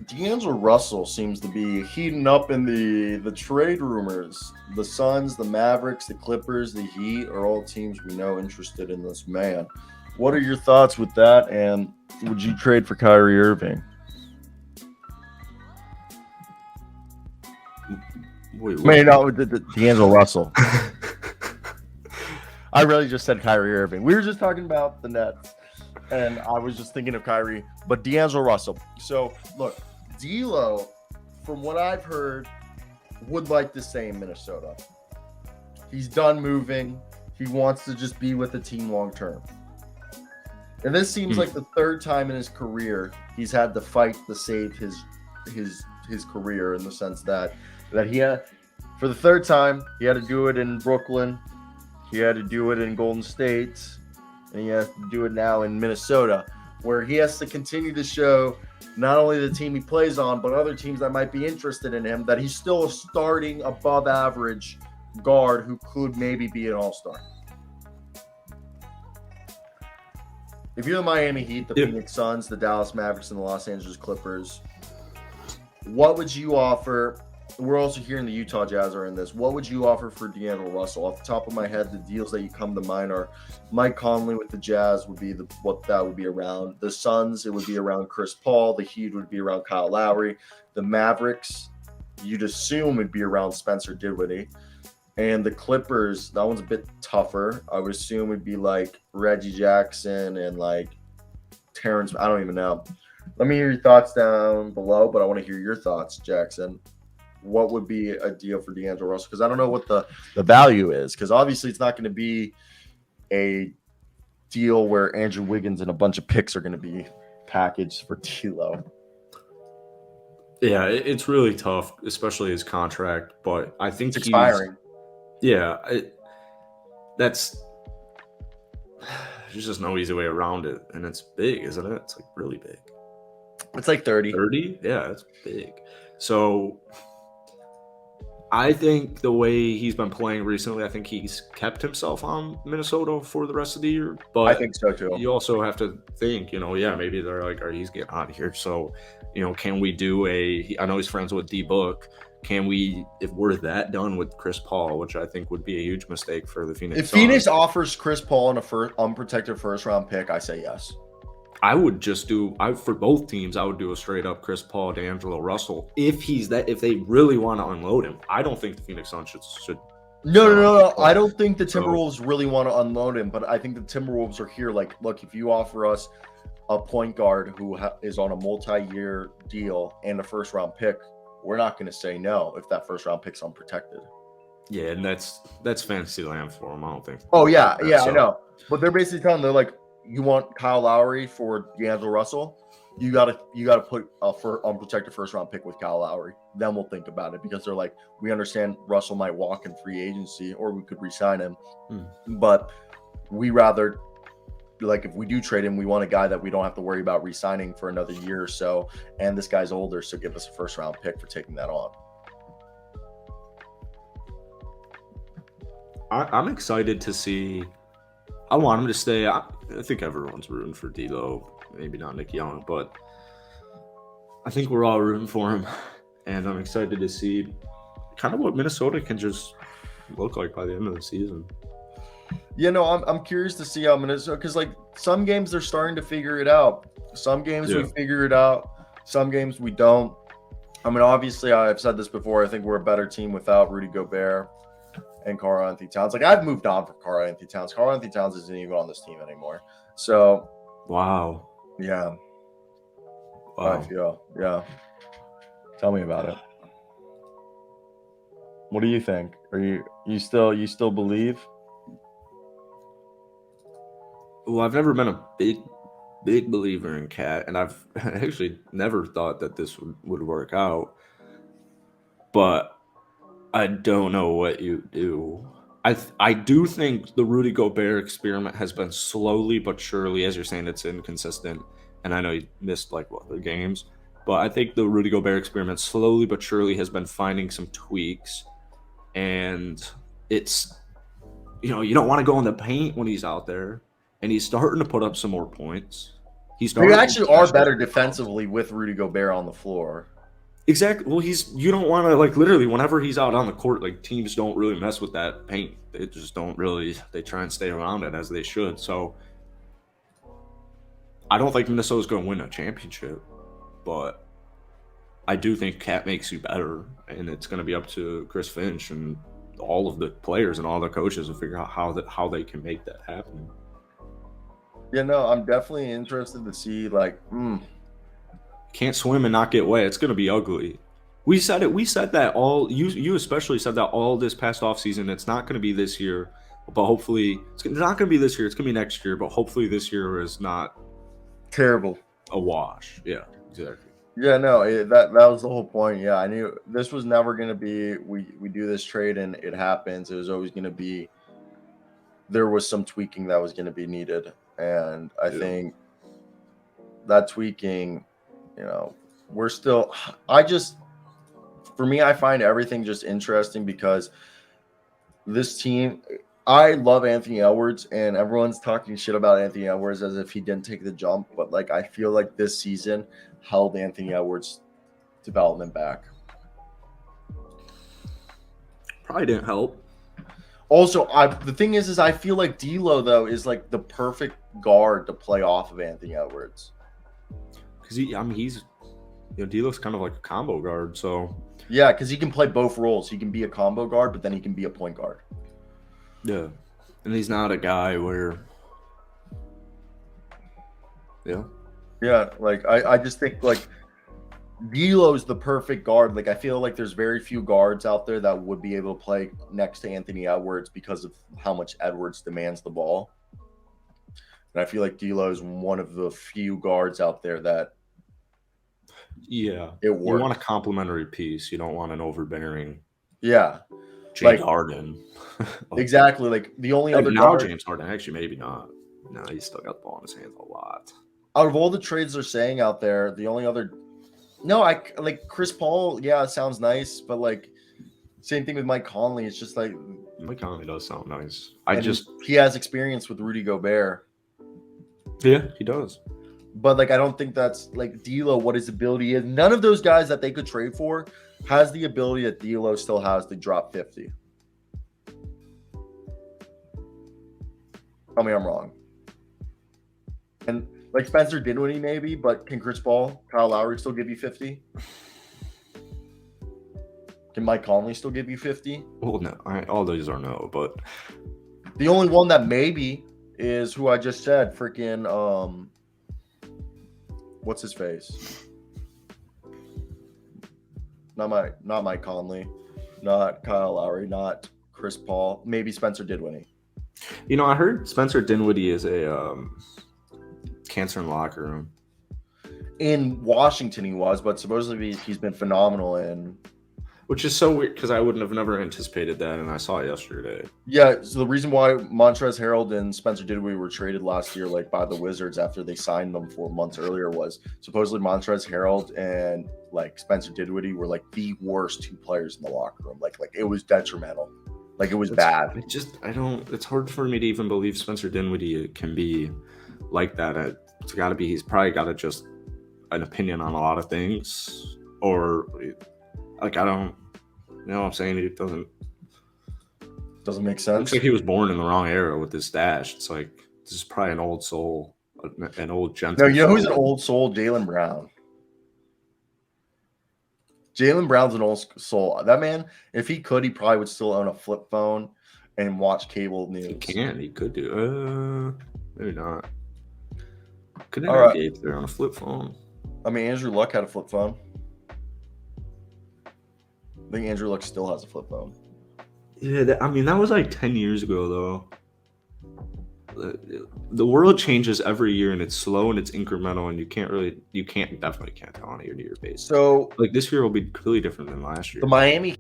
D'Angelo Russell seems to be heating up in the trade rumors. The Suns, the Mavericks, the Clippers, the Heat are all teams we know interested in this man. What are your thoughts with that? And would you trade for Kyrie Irving? Wait, I mean, no, D'Angelo Russell. I really just said Kyrie Irving. We were just talking about the Nets, and I was just thinking of Kyrie, but D'Angelo Russell. So, look, D'Lo, from what I've heard, would like to stay in Minnesota. He's done moving. He wants to just be with the team long term. And this seems like the third time in his career he's had to fight to save his career, in the sense that he had, for the third time, he had to do it in Brooklyn, he had to do it in Golden State, and he has to do it now in Minnesota, where he has to continue to show not only the team he plays on, but other teams that might be interested in him, that he's still a starting above average guard who could maybe be an all-star. If you're the Miami Heat, the Phoenix Suns, the Dallas Mavericks, and the Los Angeles Clippers, what would you offer? We're also hearing the Utah Jazz are in this. What would you offer for D'Angelo Russell? Off the top of my head, the deals that you come to mind are Mike Conley with the Jazz would be what that would be around. The Suns, it would be around Chris Paul. The Heat would be around Kyle Lowry. The Mavericks, you'd assume would be around Spencer Dinwiddie. And the Clippers, that one's a bit tougher. I would assume it'd be like Reggie Jackson and like Terrence. I don't even know. Let me hear your thoughts down below, but I want to hear your thoughts, Jackson. What would be a deal for D'Angelo Russell? Because I don't know what the value is. Because obviously it's not going to be a deal where Andrew Wiggins and a bunch of picks are going to be packaged for D'Lo. Yeah, it's really tough, especially his contract. But I think it's expiring. There's just no easy way around it, and it's big, isn't it? It's like really big. It's like 30. 30? Yeah, it's big. So I think the way he's been playing recently, I think he's kept himself on Minnesota for the rest of the year. But I think so too. You also have to think, maybe they're like, he's getting out of here. So, can we do I know he's friends with D-Book. Can we, if we're that done with Chris Paul, which I think would be a huge mistake for the Phoenix Suns. If Phoenix offers Chris Paul an unprotected first-round pick, I say yes. I would just for both teams, I would do a straight up Chris Paul, D'Angelo Russell. If they really want to unload him, I don't think the Phoenix Suns should. No. I don't think the Timberwolves really want to unload him, but I think the Timberwolves are here. Like, look, if you offer us a point guard who is on a multi-year deal and a first-round pick, we're not going to say no if that first-round pick's unprotected. Yeah, and that's fantasy land for them. I don't think. Oh yeah, I know. But they're basically telling they're like, you want Kyle Lowry for D'Angelo Russell? You gotta put for unprotected first round pick with Kyle Lowry. Then we'll think about it, because they're like, we understand Russell might walk in free agency, or we could re-sign him, but we rather, like, if we do trade him, we want a guy that we don't have to worry about re-signing for another year or so. And this guy's older, so give us a first round pick for taking that on. I'm excited to see. I want him to stay. I think everyone's rooting for D'Lo. Maybe not Nick Young, but I think we're all rooting for him. And I'm excited to see kind of what Minnesota can just look like by the end of the season. I'm curious to see how Minnesota, because like some games they're starting to figure it out. Some games we figure it out. Some games we don't. I mean, obviously, I've said this before. I think we're a better team without Rudy Gobert and Karl-Anthony Towns. Like, I've moved on from Karl-Anthony Towns. Karl-Anthony Towns isn't even on this team anymore. So, wow. Yeah. Wow. I feel. Yeah. Tell me about it. What do you think? Are you still believe? Well, I've never been a big believer in Cat, and I've actually never thought that this would work out. But I don't know what you do. I do think the Rudy Gobert experiment has been slowly but surely, as you're saying, it's inconsistent. And I know he missed the games, but I think the Rudy Gobert experiment slowly but surely has been finding some tweaks. And it's, you don't want to go in the paint when he's out there, and he's starting to put up some more points. They actually are better defensively with Rudy Gobert on the floor. Exactly. Well, you don't want to, like, literally whenever he's out on the court, like, teams don't really mess with that paint. They just don't really. They try and stay around it as they should. So I don't think Minnesota's going to win a championship, but I do think Cat makes you better, and it's going to be up to Chris Finch and all of the players and all the coaches to figure out how they can make that happen. Yeah, no, I'm definitely interested to see, like, Can't swim and not get wet. It's going to be ugly. We said it. We said that all. You especially said that all this past offseason. It's not going to be this year, but hopefully it's not going to be this year. It's going to be next year, but hopefully this year is not terrible. A wash. Yeah, exactly. Yeah, no, that was the whole point. Yeah, I knew this was never going to be. We do this trade and it happens. It was always going to be. There was some tweaking that was going to be needed, and I think that tweaking. You know, we're still. For me, I find everything just interesting because this team. I love Anthony Edwards, and everyone's talking shit about Anthony Edwards as if he didn't take the jump. But like, I feel like this season held Anthony Edwards' development back. Probably didn't help. Also, the thing is I feel like D'Lo though is like the perfect guard to play off of Anthony Edwards. Because D'Lo's kind of like a combo guard, so yeah, because he can play both roles. He can be a combo guard, but then he can be a point guard. Yeah, and he's not a guy where, yeah. Like I just think like D'Lo's the perfect guard. Like I feel like there's very few guards out there that would be able to play next to Anthony Edwards because of how much Edwards demands the ball. And I feel like D'Lo is one of the few guards out there that. Yeah, it works. You want a complementary piece. You don't want an overbearing. Yeah, James Harden. Exactly. Like the only other guard, James Harden. Actually, maybe not. No, he's still got the ball in his hands a lot. Out of all the trades they're saying out there, the only other. No, I like Chris Paul. Yeah, it sounds nice, but like same thing with Mike Conley. It's just like Mike Conley does sound nice. He has experience with Rudy Gobert. Yeah, he does. But like I don't think that's like D'Lo. What his ability is. None of those guys that they could trade for has the ability that D'Lo still has to drop 50. Tell me I'm wrong. And like Spencer Dinwiddie maybe, but can Chris Paul, Kyle Lowry still give you 50? Can Mike Conley still give you 50? Well, no. All those are no, but the only one that maybe is who I just said, freaking what's his face? Not Mike Conley, not Kyle Lowry, not Chris Paul, maybe Spencer Dinwiddie. You know, I heard Spencer Dinwiddie is a cancer in the locker room. In Washington he was, but supposedly he's been phenomenal in. Which is so weird because I would have never anticipated that, and I saw it yesterday. Yeah, so the reason why Montrezl Harrell and Spencer Dinwiddie were traded last year, like by the Wizards after they signed them 4 months earlier, was supposedly Montrezl Harrell and like Spencer Dinwiddie were like the worst 2 players in the locker room. Like it was detrimental. Like it was bad. It's hard for me to even believe Spencer Dinwiddie can be like that. It's got to be. He's probably got just an opinion on a lot of things, or like I don't. You know what I'm saying? It doesn't make sense. Looks like he was born in the wrong era with his stash. It's like this is probably an old soul, an old gentleman. No, you know who's an old soul? Jaylen Brown. Jaylen Brown's an old soul. That man, if he could, he probably would still own a flip phone and watch cable news. He could do. Maybe not. Couldn't have engaged there on a flip phone. I mean, Andrew Luck had a flip phone. I think Andrew Luck still has a flip phone. Yeah, that was like 10 years ago, though. The world changes every year, and it's slow and it's incremental, and you definitely can't tell on a year-to-year basis. So, like this year will be completely different than last year. The Miami